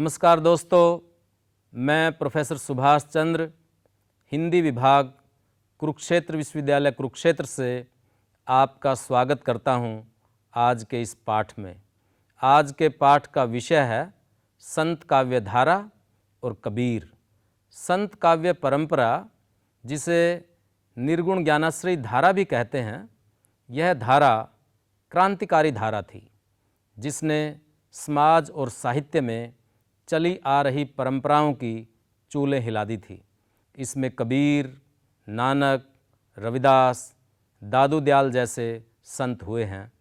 नमस्कार दोस्तों, मैं प्रोफेसर सुभाष चंद्र, हिंदी विभाग, कुरुक्षेत्र विश्वविद्यालय कुरुक्षेत्र से आपका स्वागत करता हूं आज के इस पाठ में। आज के पाठ का विषय है संत काव्य धारा और कबीर। संत काव्य परंपरा, जिसे निर्गुण ज्ञानाश्रयी धारा भी कहते हैं, यह धारा क्रांतिकारी धारा थी, जिसने समाज और साहित्य में चली आ रही परंपराओं की चूलें हिला दी थी। इसमें कबीर, नानक, रविदास, दादू दयाल जैसे संत हुए हैं,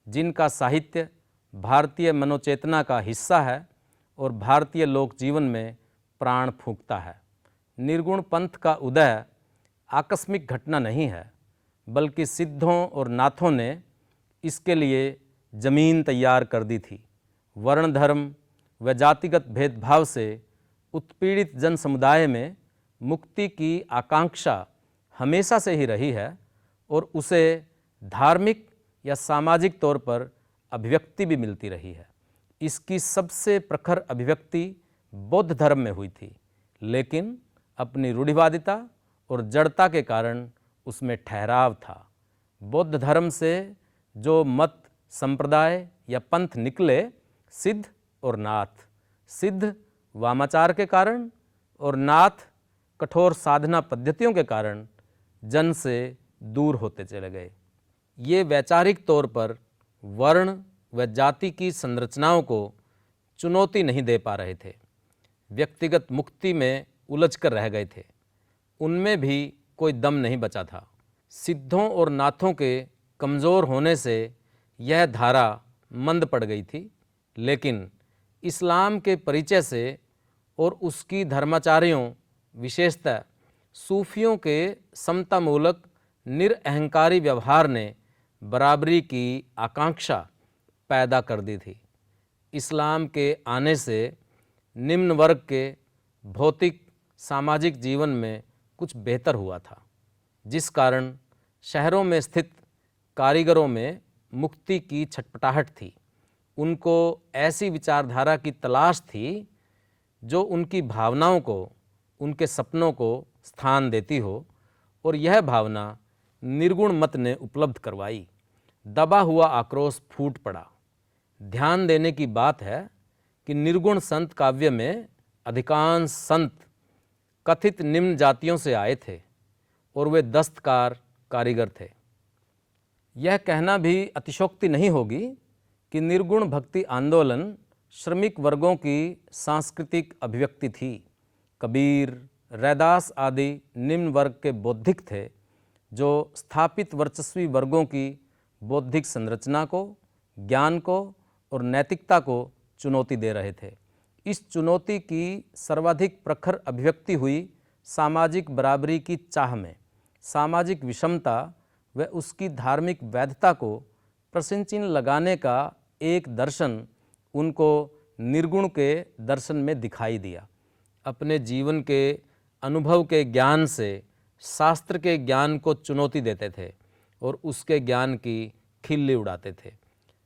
जिनका साहित्य भारतीय मनोचेतना का हिस्सा है और भारतीय लोक जीवन में प्राण फूंकता है। निर्गुण पंथ का उदय आकस्मिक घटना नहीं है, बल्कि सिद्धों और नाथों ने इसके लिए जमीन तैयार कर दी थी। वर्ण, धर्म व जातिगत भेदभाव से उत्पीड़ित जन समुदाय में मुक्ति की आकांक्षा हमेशा से ही रही है और उसे धार्मिक या सामाजिक तौर पर अभिव्यक्ति भी मिलती रही है। इसकी सबसे प्रखर अभिव्यक्ति बौद्ध धर्म में हुई थी, लेकिन अपनी रूढ़िवादिता और जड़ता के कारण उसमें ठहराव था। बौद्ध धर्म से जो मत, संप्रदाय या पंथ निकले, सिद्ध और नाथ। सिद्ध वामाचार के कारण और नाथ कठोर साधना पद्धतियों के कारण जन से दूर होते चले गए। ये वैचारिक तौर पर वर्ण व जाति की संरचनाओं को चुनौती नहीं दे पा रहे थे, व्यक्तिगत मुक्ति में उलझ कर रह गए थे। उनमें भी कोई दम नहीं बचा था। सिद्धों और नाथों के कमज़ोर होने से यह धारा मंद पड़ गई थी, लेकिन इस्लाम के परिचय से और उसकी धर्माचार्यों, विशेषतः सूफियों के समतामूलक निरअहंकारी व्यवहार ने बराबरी की आकांक्षा पैदा कर दी थी। इस्लाम के आने से निम्न वर्ग के भौतिक सामाजिक जीवन में कुछ बेहतर हुआ था, जिस कारण शहरों में स्थित कारीगरों में मुक्ति की छटपटाहट थी। उनको ऐसी विचारधारा की तलाश थी जो उनकी भावनाओं को, उनके सपनों को स्थान देती हो, और यह भावना निर्गुण मत ने उपलब्ध करवाई। दबा हुआ आक्रोश फूट पड़ा। ध्यान देने की बात है कि निर्गुण संत काव्य में अधिकांश संत कथित निम्न जातियों से आए थे और वे दस्तकार, कारीगर थे। यह कहना भी अतिशयोक्ति नहीं होगी कि निर्गुण भक्ति आंदोलन श्रमिक वर्गों की सांस्कृतिक अभिव्यक्ति थी। कबीर, रैदास आदि निम्न वर्ग के बौद्धिक थे, जो स्थापित वर्चस्वी वर्गों की बौद्धिक संरचना को, ज्ञान को और नैतिकता को चुनौती दे रहे थे। इस चुनौती की सर्वाधिक प्रखर अभिव्यक्ति हुई सामाजिक बराबरी की चाह में। सामाजिक विषमता व उसकी धार्मिक वैधता को प्रश्न चिन्ह लगाने का एक दर्शन उनको निर्गुण के दर्शन में दिखाई दिया। अपने जीवन के अनुभव के ज्ञान से शास्त्र के ज्ञान को चुनौती देते थे और उसके ज्ञान की खिल्ली उड़ाते थे।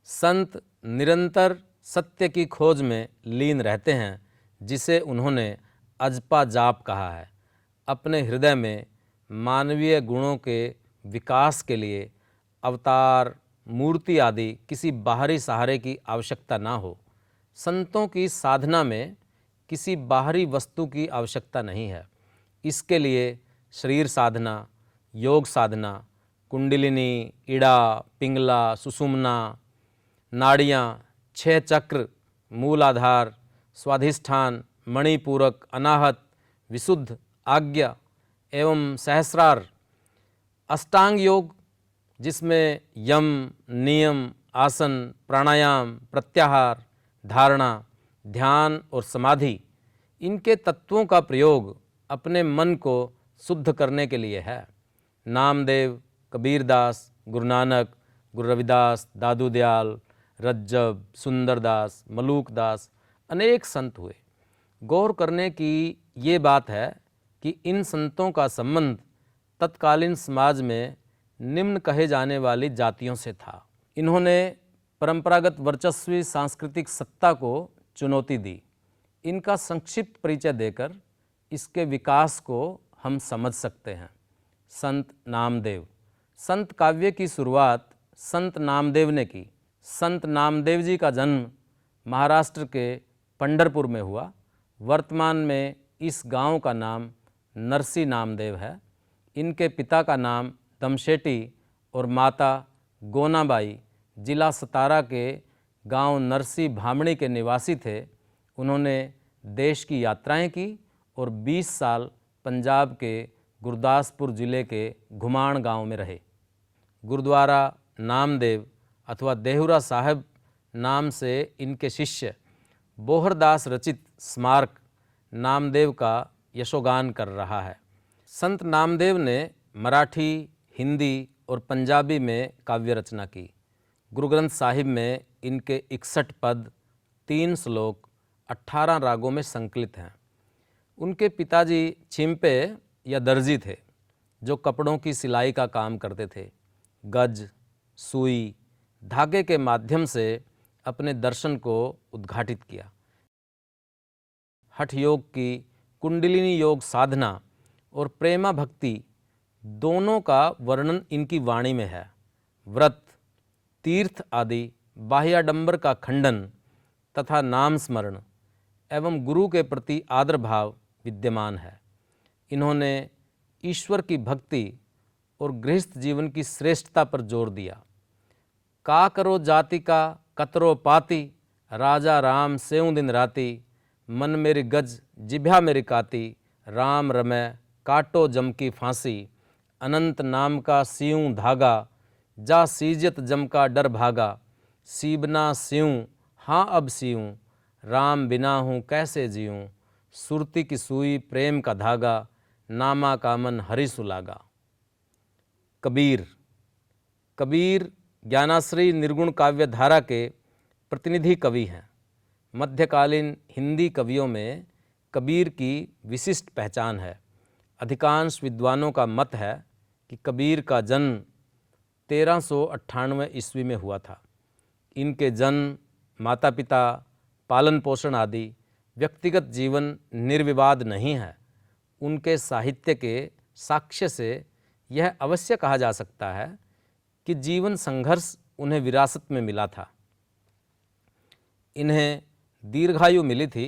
संत निरंतर सत्य की खोज में लीन रहते हैं, जिसे उन्होंने अजपा जाप कहा है। अपने हृदय में मानवीय गुणों के विकास के लिए अवतार, मूर्ति आदि किसी बाहरी सहारे की आवश्यकता ना हो। संतों की साधना में किसी बाहरी वस्तु की आवश्यकता नहीं है। इसके लिए शरीर साधना, योग साधना, कुंडलिनी, इड़ा, पिंगला, सुषुम्ना, नाड़ियाँ, 6 चक्र, मूलाधार, स्वाधिष्ठान, मणिपूरक, अनाहत, विशुद्ध, आज्ञा एवं सहस्रार, अष्टांग योग, जिसमें यम, नियम, आसन, प्राणायाम, प्रत्याहार, धारणा, ध्यान और समाधि, इनके तत्वों का प्रयोग अपने मन को शुद्ध करने के लिए है। नामदेव, कबीरदास, गुरु नानक, गुरु रविदास, दादू दयाल, रज्जब, सुंदरदास, मलूकदास, अनेक संत हुए। गौर करने की ये बात है कि इन संतों का संबंध तत्कालीन समाज में निम्न कहे जाने वाली जातियों से था। इन्होंने परंपरागत वर्चस्वी सांस्कृतिक सत्ता को चुनौती दी। इनका संक्षिप्त परिचय देकर इसके विकास को हम समझ सकते हैं। संत नामदेव। संत काव्य की शुरुआत संत नामदेव ने की। संत नामदेव जी का जन्म महाराष्ट्र के पंढरपुर में हुआ। वर्तमान में इस गांव का नाम नरसी नामदेव है। इनके पिता का नाम दमशेटी और माता गोनाबाई जिला सतारा के गांव नरसी भामणी के निवासी थे। उन्होंने देश की यात्राएं की और 20 साल पंजाब के गुरदासपुर ज़िले के घुमाण गांव में रहे। गुरुद्वारा नामदेव अथवा देहुरा साहिब नाम से इनके शिष्य बोहरदास रचित स्मारक नामदेव का यशोगान कर रहा है। संत नामदेव ने मराठी, हिंदी और पंजाबी में काव्य रचना की। गुरु ग्रंथ साहिब में इनके 61 पद, 3 श्लोक, 18 रागों में संकलित हैं। उनके पिताजी छिंपे या दर्जी थे जो कपड़ों की सिलाई का काम करते थे। गज, सुई, धागे के माध्यम से अपने दर्शन को उद्घाटित किया। हठ योग की, कुंडलिनी योग साधना और प्रेमा भक्ति दोनों का वर्णन इनकी वाणी में है। व्रत, तीर्थ आदि बाह्याडंबर का खंडन तथा नाम स्मरण एवं गुरु के प्रति आदर भाव विद्यमान है। इन्होंने ईश्वर की भक्ति और गृहस्थ जीवन की श्रेष्ठता पर जोर दिया। का करो जाति का कतरो पाती, राजा राम सेऊ दिन राती, मन मेरी गज जिभ्या मेरी काती, राम रमै काटो जम की फांसी, अनंत नाम का सियूं धागा, जा सीजत जम का डर भागा, सीबना सियूं हाँ अब सियूं, राम बिना हूँ कैसे जीऊं, सुरती की सुई प्रेम का धागा, नामा का मन हरि सुलागा। कबीर। कबीर ज्ञानाश्रयी निर्गुण काव्य धारा के प्रतिनिधि कवि हैं। मध्यकालीन हिंदी कवियों में कबीर की विशिष्ट पहचान है। अधिकांश विद्वानों का मत है कि कबीर का जन्म 1398 ईस्वी में हुआ था। इनके जन्म, माता पिता, पालन पोषण आदि व्यक्तिगत जीवन निर्विवाद नहीं है। उनके साहित्य के साक्ष्य से यह अवश्य कहा जा सकता है कि जीवन संघर्ष उन्हें विरासत में मिला था। इन्हें दीर्घायु मिली थी।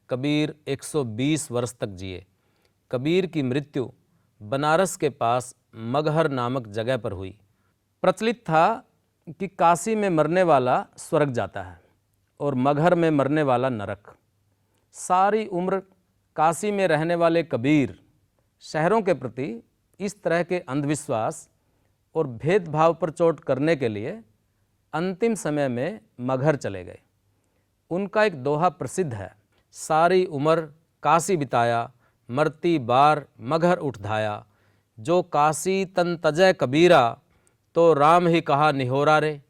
कबीर 120 वर्ष तक जिए। कबीर की मृत्यु बनारस के पास मगहर नामक जगह पर हुई। प्रचलित था कि काशी में मरने वाला स्वर्ग जाता है और मगहर में मरने वाला नरक। सारी उम्र काशी में रहने वाले कबीर शहरों के प्रति इस तरह के अंधविश्वास और भेदभाव पर चोट करने के लिए अंतिम समय में मगहर चले गए। उनका एक दोहा प्रसिद्ध है, सारी उम्र काशी बिताया, मरती बार मगहर उठ धाया, जो काशी तन तजय कबीरा, तो राम ही कहा निहोरा रे।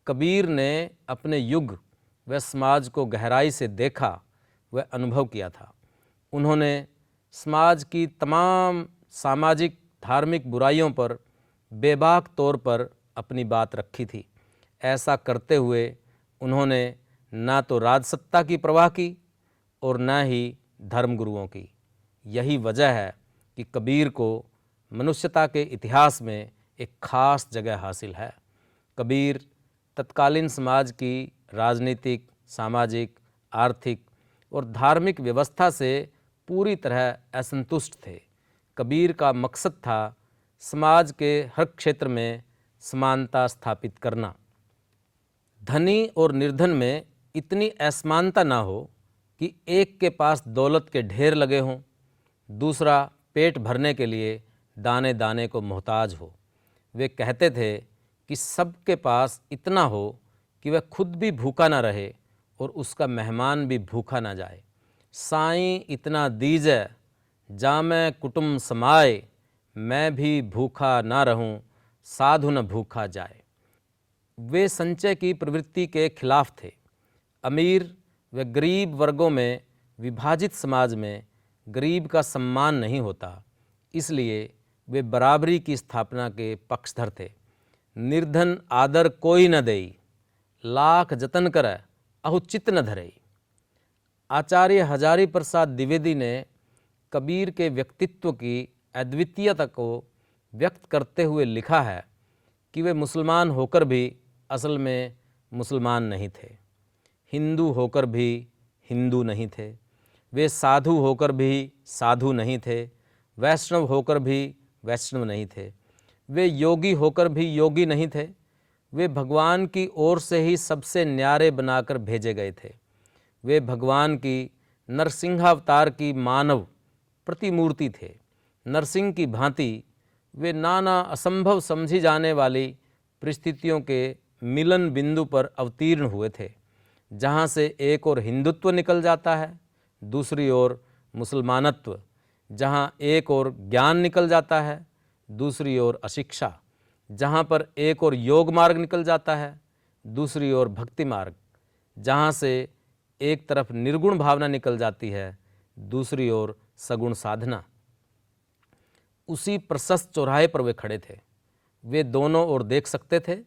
कबीर ने अपने युग व समाज को गहराई से देखा व अनुभव किया था। उन्होंने समाज की तमाम सामाजिक धार्मिक बुराइयों पर बेबाक तौर पर अपनी बात रखी थी। ऐसा करते हुए उन्होंने ना तो राजसत्ता की परवाह की और न ही धर्मगुरुओं की। यही वजह है कि कबीर को मनुष्यता के इतिहास में एक खास जगह हासिल है। कबीर तत्कालीन समाज की राजनीतिक, सामाजिक, आर्थिक और धार्मिक व्यवस्था से पूरी तरह असंतुष्ट थे। कबीर का मकसद था समाज के हर क्षेत्र में समानता स्थापित करना। धनी और निर्धन में इतनी असमानता ना हो कि एक के पास दौलत के ढेर लगे हों, दूसरा पेट भरने के लिए दाने दाने को मोहताज हो। वे कहते थे कि सबके पास इतना हो कि वह खुद भी भूखा ना रहे और उसका मेहमान भी भूखा ना जाए। साईं इतना दीजै जामै कुटुम समाए, मैं भी भूखा ना रहूं, साधु न भूखा जाए। वे संचय की प्रवृत्ति के खिलाफ थे। अमीर व गरीब वर्गों में विभाजित समाज में गरीब का सम्मान नहीं होता, इसलिए वे बराबरी की स्थापना के पक्षधर थे। निर्धन आदर कोई न देई, लाख जतन कर अहुचित न धरई। आचार्य हजारी प्रसाद द्विवेदी ने कबीर के व्यक्तित्व की अद्वितीयता को व्यक्त करते हुए लिखा है कि वे मुसलमान होकर भी असल में मुसलमान नहीं थे, हिंदू होकर भी हिंदू नहीं थे, वे साधु होकर भी साधु नहीं थे, वैष्णव होकर भी वैष्णव नहीं थे, वे योगी होकर भी योगी नहीं थे, वे भगवान की ओर से ही सबसे न्यारे बनाकर भेजे गए थे। वे भगवान की नरसिंहावतार की मानव प्रतिमूर्ति थे। नरसिंह की भांति वे नाना असंभव समझी जाने वाली परिस्थितियों के मिलन बिंदु पर अवतीर्ण हुए थे, जहाँ से एक ओर हिंदुत्व निकल जाता है, दूसरी ओर मुसलमानत्व, जहाँ एक ओर ज्ञान निकल जाता है, दूसरी ओर अशिक्षा, जहाँ पर एक ओर योग मार्ग निकल जाता है, दूसरी ओर भक्ति मार्ग, जहाँ से एक तरफ निर्गुण भावना निकल जाती है, दूसरी ओर सगुण साधना। उसी प्रशस्त चौराहे पर वे खड़े थे। वे दोनों ओर देख सकते थे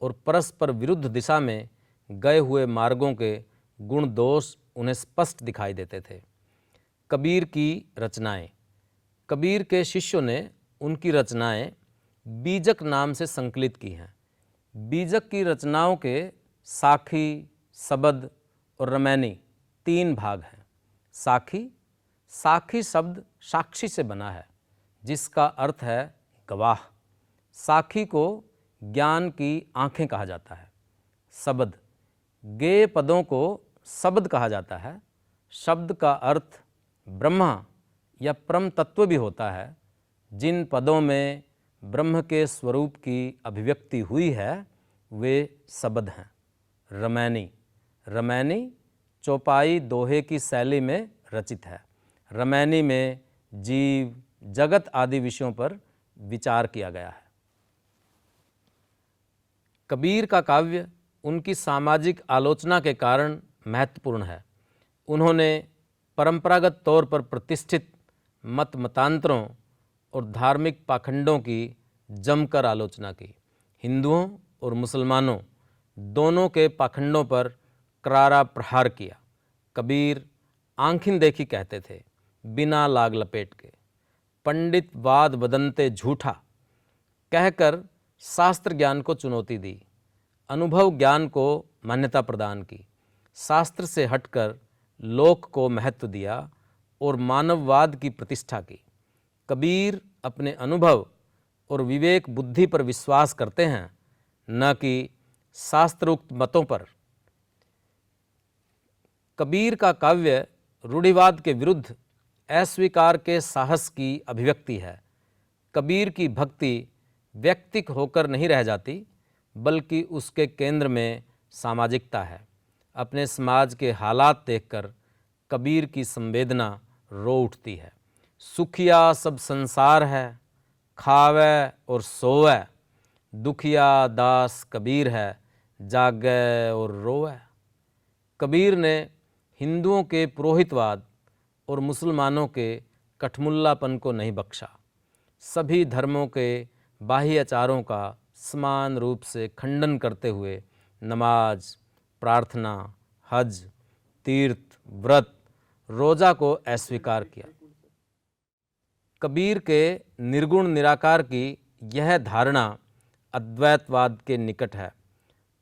और परस्पर विरुद्ध दिशा में गए हुए मार्गों के गुण दोष उन्हें स्पष्ट दिखाई देते थे। कबीर की रचनाएं। कबीर के शिष्यों ने उनकी रचनाएं बीजक नाम से संकलित की हैं। बीजक की रचनाओं के साखी, सबद और रमैनी 3 भाग हैं। साखी शब्द साक्षी से बना है, जिसका अर्थ है गवाह। साखी को ज्ञान की आंखें कहा जाता है। सबद, गेय पदों को शब्द कहा जाता है। शब्द का अर्थ ब्रह्मा या परम तत्व भी होता है। जिन पदों में ब्रह्म के स्वरूप की अभिव्यक्ति हुई है वे शब्द हैं। रमैनी चौपाई दोहे की शैली में रचित है। रमैनी में जीव, जगत आदि विषयों पर विचार किया गया है। कबीर का काव्य उनकी सामाजिक आलोचना के कारण महत्वपूर्ण है। उन्होंने परंपरागत तौर पर प्रतिष्ठित मतांतरों और धार्मिक पाखंडों की जमकर आलोचना की। हिंदुओं और मुसलमानों दोनों के पाखंडों पर करारा प्रहार किया। कबीर आंखिन देखी कहते थे, बिना लाग लपेट के। पंडित वाद बदनते झूठा कहकर शास्त्र ज्ञान को चुनौती दी। अनुभव ज्ञान को मान्यता प्रदान की। शास्त्र से हटकर लोक को महत्व दिया और मानववाद की प्रतिष्ठा की। कबीर अपने अनुभव और विवेक बुद्धि पर विश्वास करते हैं, न कि शास्त्रोक्त मतों पर। कबीर का काव्य रूढ़िवाद के विरुद्ध अस्वीकार के साहस की अभिव्यक्ति है। कबीर की भक्ति व्यक्तिक होकर नहीं रह जाती, बल्कि उसके केंद्र में सामाजिकता है। अपने समाज के हालात देखकर कबीर की संवेदना रो उठती है। सुखिया सब संसार है, खावे और सोवे, दुखिया दास कबीर है, जागे और रोवे। कबीर ने हिंदुओं के पुरोहितवाद और मुसलमानों के कठमुल्लापन को नहीं बख्शा। सभी धर्मों के बाह्याचारों का समान रूप से खंडन करते हुए नमाज, प्रार्थना, हज, तीर्थ, व्रत, रोजा को अस्वीकार किया। कबीर के निर्गुण निराकार की यह धारणा अद्वैतवाद के निकट है।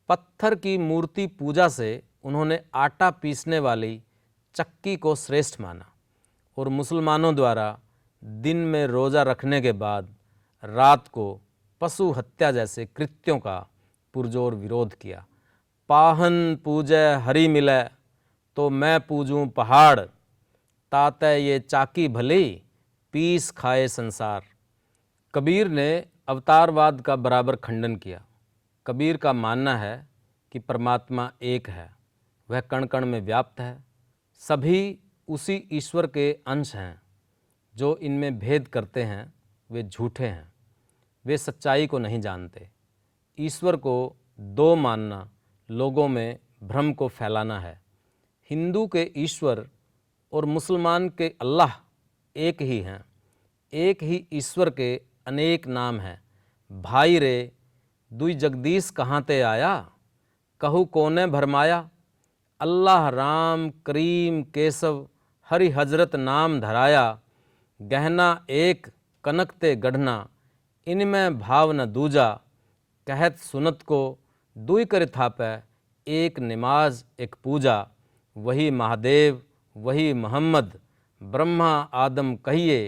पत्थर की मूर्ति पूजा से उन्होंने आटा पीसने वाली चक्की को श्रेष्ठ माना और मुसलमानों द्वारा दिन में रोज़ा रखने के बाद रात को पशु हत्या जैसे कृत्यों का पुरजोर विरोध किया। पाहन पूजे हरि मिले तो मैं पूजूं पहाड़, ताते ये चाकी भली पीस खाए संसार। कबीर ने अवतारवाद का बराबर खंडन किया। कबीर का मानना है कि परमात्मा एक है, वह कण कण में व्याप्त है, सभी उसी ईश्वर के अंश हैं। जो इनमें भेद करते हैं वे झूठे हैं, वे सच्चाई को नहीं जानते। ईश्वर को दो मानना लोगों में भ्रम को फैलाना है। हिंदू के ईश्वर और मुसलमान के अल्लाह एक ही हैं। एक ही ईश्वर के अनेक नाम हैं। भाई रे दुई जगदीश कहाँ ते आया, कहू कोने भरमाया। अल्लाह राम करीम केशव हरि हजरत नाम धराया, गहना एक कनक ते गढ़ना, इनमें भाव न दूजा, कहत सुनत को दुई कर थापै, एक नमाज एक पूजा, वही महादेव वही मोहम्मद, ब्रह्मा आदम कहिए,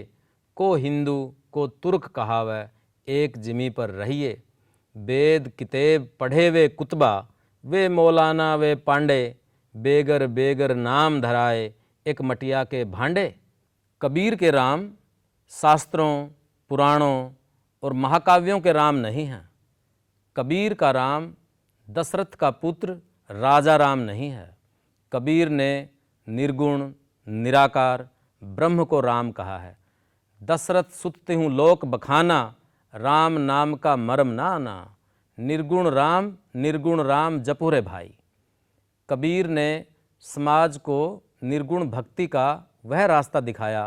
को हिंदू को तुर्क कहावै, एक जिमी पर रहिए, वेद किताब पढ़े वे कुतबा, वे मौलाना वे पांडे, बेगर बेगर नाम धराए, एक मटिया के भांडे। कबीर के राम शास्त्रों, पुराणों और महाकाव्यों के राम नहीं हैं। कबीर का राम दशरथ का पुत्र राजा राम नहीं है। कबीर ने निर्गुण निराकार ब्रह्म को राम कहा है। दशरथ सुत तिहुँ लोक बखाना, राम नाम का मर्म ना आना, निर्गुण राम जपु रे भाई। कबीर ने समाज को निर्गुण भक्ति का वह रास्ता दिखाया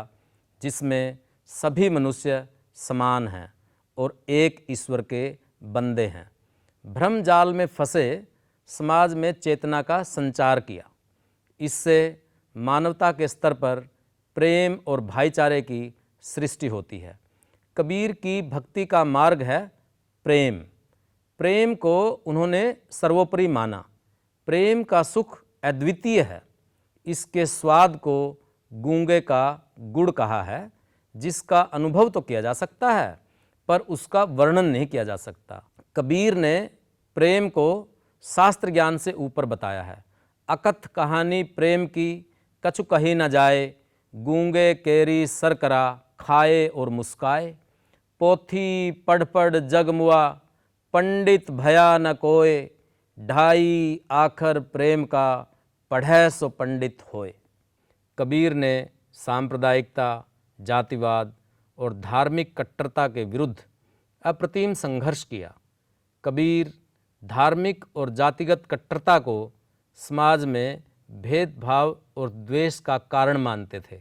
जिसमें सभी मनुष्य समान हैं और एक ईश्वर के बंदे हैं। भ्रम जाल में फंसे समाज में चेतना का संचार किया। इससे मानवता के स्तर पर प्रेम और भाईचारे की सृष्टि होती है। कबीर की भक्ति का मार्ग है प्रेम। प्रेम को उन्होंने सर्वोपरि माना। प्रेम का सुख अद्वितीय है। इसके स्वाद को गूंगे का गुड़ कहा है, जिसका अनुभव तो किया जा सकता है पर उसका वर्णन नहीं किया जा सकता। कबीर ने प्रेम को शास्त्र ज्ञान से ऊपर बताया है। अकथ कहानी प्रेम की कछु कही न जाए, गूंगे केरी सर करा, खाए और मुस्काए, पोथी पढ़ पढ़ जग मुआ, पंडित भया न कोय, ढाई आखर प्रेम का, पढ़ै सो पंडित होए। कबीर ने सांप्रदायिकता, जातिवाद और धार्मिक कट्टरता के विरुद्ध अप्रतिम संघर्ष किया। कबीर धार्मिक और जातिगत कट्टरता को समाज में भेदभाव और द्वेष का कारण मानते थे।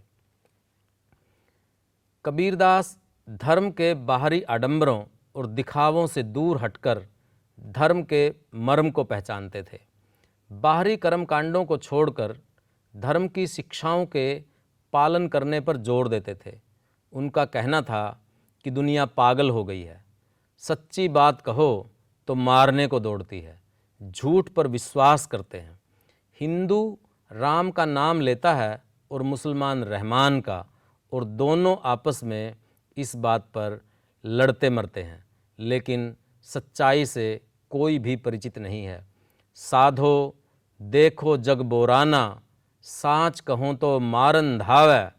कबीरदास धर्म के बाहरी आडंबरों और दिखावों से दूर हटकर धर्म के मर्म को पहचानते थे। बाहरी कर्मकांडों को छोड़कर धर्म की शिक्षाओं के पालन करने पर जोर देते थे। उनका कहना था कि दुनिया पागल हो गई है, सच्ची बात कहो तो मारने को दौड़ती है, झूठ पर विश्वास करते हैं। हिंदू राम का नाम लेता है और मुसलमान रहमान का, और दोनों आपस में इस बात पर लड़ते मरते हैं, लेकिन सच्चाई से कोई भी परिचित नहीं है। साधो देखो जग बोराना, साँच कहूँ तो मारन धावै,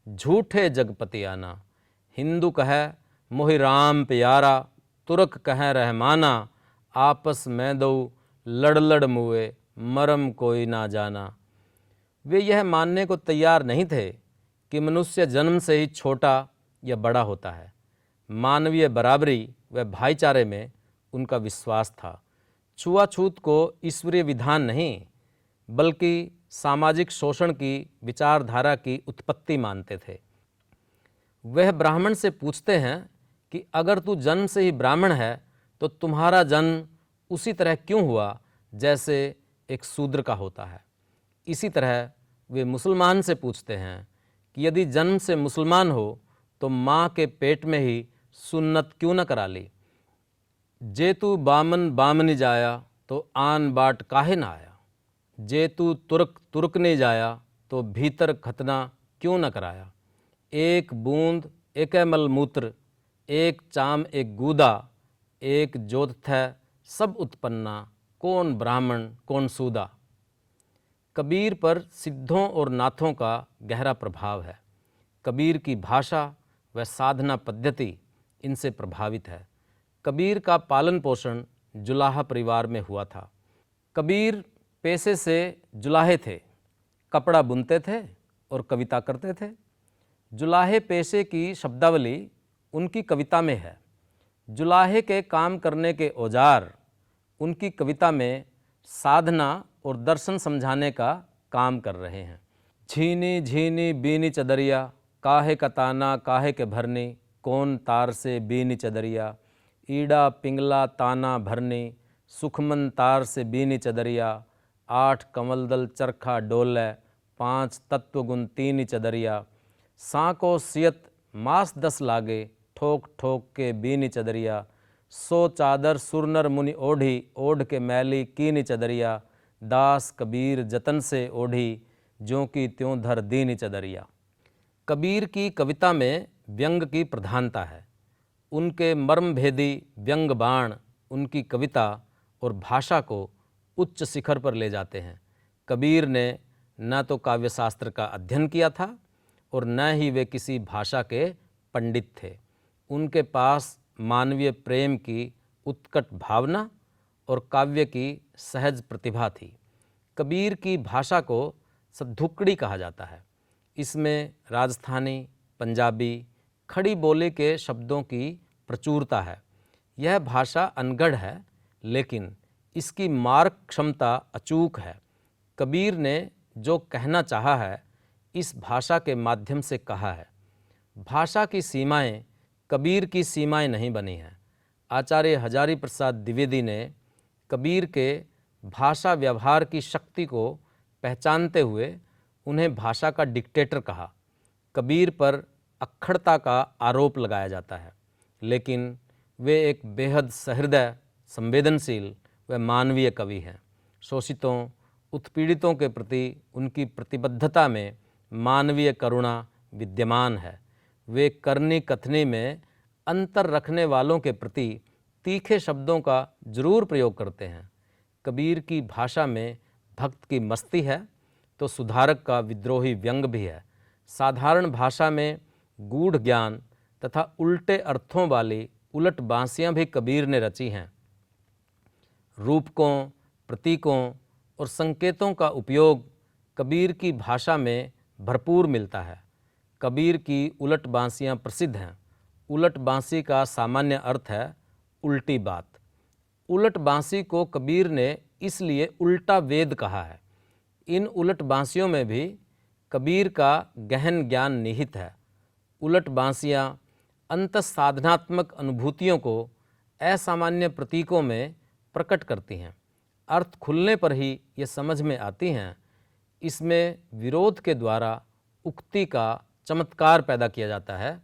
झूठे जगपति आना। हिंदू कहे मोहि राम प्यारा, तुर्क कहे रहमाना, आपस में दो लड़ लड़ मुए, मरम कोई ना जाना। वे यह मानने को तैयार नहीं थे कि मनुष्य जन्म से ही छोटा या बड़ा होता है। मानवीय बराबरी व भाईचारे में उनका विश्वास था। छुआछूत को ईश्वरीय विधान नहीं बल्कि सामाजिक शोषण की विचारधारा की उत्पत्ति मानते थे। वह ब्राह्मण से पूछते हैं कि अगर तू जन्म से ही ब्राह्मण है तो तुम्हारा जन्म उसी तरह क्यों हुआ जैसे एक शूद्र का होता है। इसी तरह वे मुसलमान से पूछते हैं कि यदि जन्म से मुसलमान हो तो माँ के पेट में ही सुन्नत क्यों न करा ली। जे तू बामन बामनी जाया तो आन बाट काहे ना आया, जे तू तुर्क तुर्क ने जाया तो भीतर खतना क्यों न कराया। एक बूंद एक मलमूत्र, एक चाम एक गूदा, एक जोत थे सब उत्पन्ना, कौन ब्राह्मण कौन सूदा। कबीर पर सिद्धों और नाथों का गहरा प्रभाव है। कबीर की भाषा व साधना पद्धति इनसे प्रभावित है। कबीर का पालन पोषण जुलाहा परिवार में हुआ था। कबीर पेशे से जुलाहे थे, कपड़ा बुनते थे और कविता करते थे। जुलाहे पेशे की शब्दावली उनकी कविता में है। जुलाहे के काम करने के औजार उनकी कविता में साधना और दर्शन समझाने का काम कर रहे हैं। झीनी झीनी बीनी चदरिया, काहे का ताना काहे के भरनी, कौन तार से बीनी चदरिया, ईड़ा पिंगला ताना भरनी, सुखमन तार से बीनी चदरिया, 8 कमलदल चरखा डोलै, 5 तत्वगुण 3 चदरिया, सांको सियत मास 10 लागे, ठोक ठोक के बीनी चदरिया, 100 चादर सुरनर मुनि ओढ़ी, ओढ़ के मैली कीनी चदरिया, दास कबीर जतन से ओढ़ी, ज्यों की त्यों धर दीनी चदरिया। कबीर की कविता में व्यंग की प्रधानता है। उनके मर्मभेदी व्यंग बाण उनकी कविता और भाषा को उच्च शिखर पर ले जाते हैं। कबीर ने न तो काव्यशास्त्र का अध्ययन किया था और न ही वे किसी भाषा के पंडित थे। उनके पास मानवीय प्रेम की उत्कट भावना और काव्य की सहज प्रतिभा थी। कबीर की भाषा को सद्धुकड़ी कहा जाता है। इसमें राजस्थानी, पंजाबी, खड़ी बोली के शब्दों की प्रचुरता है। यह भाषा अनगढ़ है, लेकिन इसकी मार्ग क्षमता अचूक है। कबीर ने जो कहना चाहा है, इस भाषा के माध्यम से कहा है। भाषा की सीमाएं कबीर की सीमाएं नहीं बनी हैं। आचार्य हजारी प्रसाद द्विवेदी ने कबीर के भाषा व्यवहार की शक्ति को पहचानते हुए उन्हें भाषा का डिक्टेटर कहा। कबीर पर अक्खड़ता का आरोप लगाया जाता है, लेकिन वे एक बेहद सहृदय, संवेदनशील व मानवीय कवि हैं। शोषितों, उत्पीड़ितों के प्रति उनकी प्रतिबद्धता में मानवीय करुणा विद्यमान है। वे करनी कथनी में अंतर रखने वालों के प्रति तीखे शब्दों का जरूर प्रयोग करते हैं। कबीर की भाषा में भक्त की मस्ती है तो सुधारक का विद्रोही व्यंग भी है। साधारण भाषा में गूढ़ ज्ञान तथा उल्टे अर्थों वाली उलट बांसियां भी कबीर ने रची हैं। रूपकों, प्रतीकों और संकेतों का उपयोग कबीर की भाषा में भरपूर मिलता है। कबीर की उलट बांसियां प्रसिद्ध हैं। उलट बांसी का सामान्य अर्थ है उल्टी बात। उलट बांसी को कबीर ने इसलिए उल्टा वेद कहा है। इन उलट बांसियों में भी कबीर का गहन ज्ञान निहित है। उलट बांसियां अंतःसाधनात्मक अनुभूतियों को असामान्य प्रतीकों में प्रकट करती हैं। अर्थ खुलने पर ही ये समझ में आती हैं। इसमें विरोध के द्वारा उक्ति का चमत्कार पैदा किया जाता है।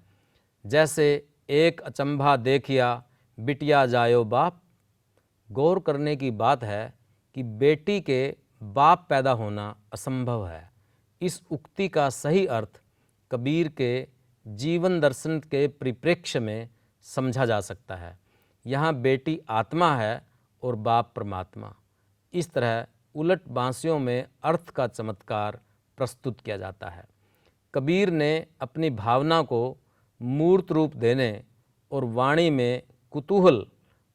जैसे एक अचंभा देखिया बिटिया जायो बाप। गौर करने की बात है कि बेटी के बाप पैदा होना असंभव है। इस उक्ति का सही अर्थ कबीर के जीवन दर्शन के परिप्रेक्ष्य में समझा जा सकता है। यहाँ बेटी आत्मा है और बाप परमात्मा। इस तरह उलट बांसियों में अर्थ का चमत्कार प्रस्तुत किया जाता है। कबीर ने अपनी भावना को मूर्त रूप देने और वाणी में कुतूहल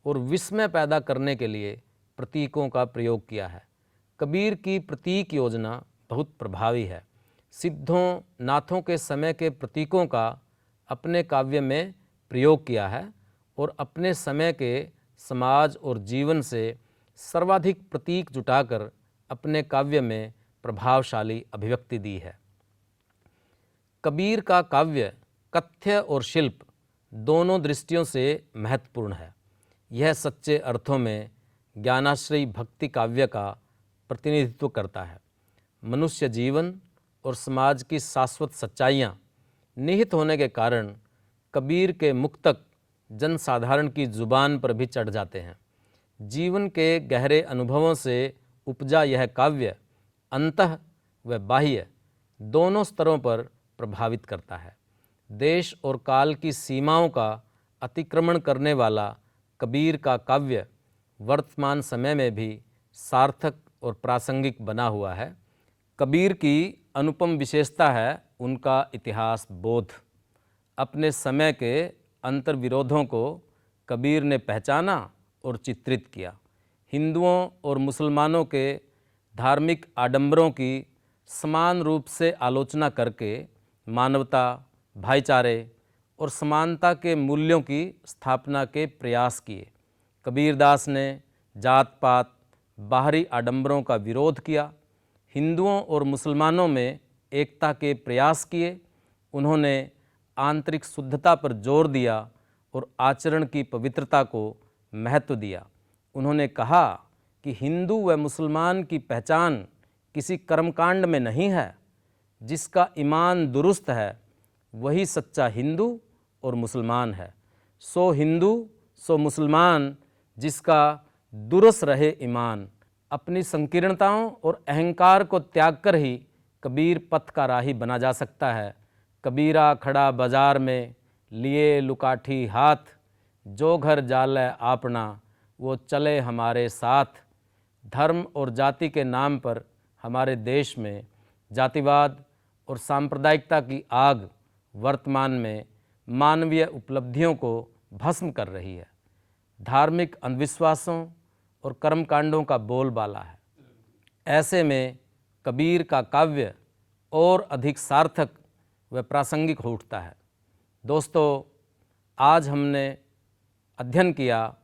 और विस्मय पैदा करने के लिए प्रतीकों का प्रयोग किया है। कबीर की प्रतीक योजना बहुत प्रभावी है। सिद्धों, नाथों के समय के प्रतीकों का अपने काव्य में प्रयोग किया है और अपने समय के समाज और जीवन से सर्वाधिक प्रतीक जुटाकर अपने काव्य में प्रभावशाली अभिव्यक्ति दी है। कबीर का काव्य कथ्य और शिल्प दोनों दृष्टियों से महत्वपूर्ण है। यह सच्चे अर्थों में ज्ञानाश्रयी भक्ति काव्य का प्रतिनिधित्व करता है। मनुष्य जीवन और समाज की शाश्वत सच्चाइयाँ निहित होने के कारण कबीर के मुक्तक जनसाधारण की जुबान पर भी चढ़ जाते हैं। जीवन के गहरे अनुभवों से उपजा यह काव्य अंतः व बाह्य दोनों स्तरों पर प्रभावित करता है। देश और काल की सीमाओं का अतिक्रमण करने वाला कबीर का काव्य वर्तमान समय में भी सार्थक और प्रासंगिक बना हुआ है। कबीर की अनुपम विशेषता है उनका इतिहास बोध। अपने समय के अंतर्विरोधों को कबीर ने पहचाना और चित्रित किया। हिंदुओं और मुसलमानों के धार्मिक आडंबरों की समान रूप से आलोचना करके मानवता, भाईचारे और समानता के मूल्यों की स्थापना के प्रयास किए। कबीरदास ने जात पात, बाहरी आडंबरों का विरोध किया। हिंदुओं और मुसलमानों में एकता के प्रयास किए। उन्होंने आंतरिक शुद्धता पर जोर दिया और आचरण की पवित्रता को महत्व दिया। उन्होंने कहा कि हिंदू व मुसलमान की पहचान किसी कर्मकांड में नहीं है। जिसका ईमान दुरुस्त है वही सच्चा हिंदू और मुसलमान है। सो हिंदू सो मुसलमान जिसका दुरुस्त रहे ईमान। अपनी संकीर्णताओं और अहंकार को त्याग कर ही कबीर पथ का राही बना जा सकता है। कबीरा खड़ा बाजार में लिए लुकाठी हाथ, जो घर जाले आपना वो चले हमारे साथ। धर्म और जाति के नाम पर हमारे देश में जातिवाद और सांप्रदायिकता की आग वर्तमान में मानवीय उपलब्धियों को भस्म कर रही है। धार्मिक अंधविश्वासों और कर्मकांडों का बोलबाला है। ऐसे में कबीर का काव्य और अधिक सार्थक व प्रासंगिक हो उठता है। दोस्तों, आज हमने अध्ययन किया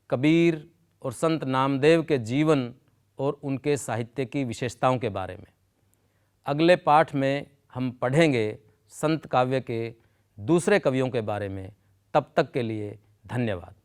कबीर और संत नामदेव के जीवन और उनके साहित्य की विशेषताओं के बारे में। अगले पाठ में हम पढ़ेंगे संत काव्य के दूसरे कवियों के बारे में। तब तक के लिए धन्यवाद।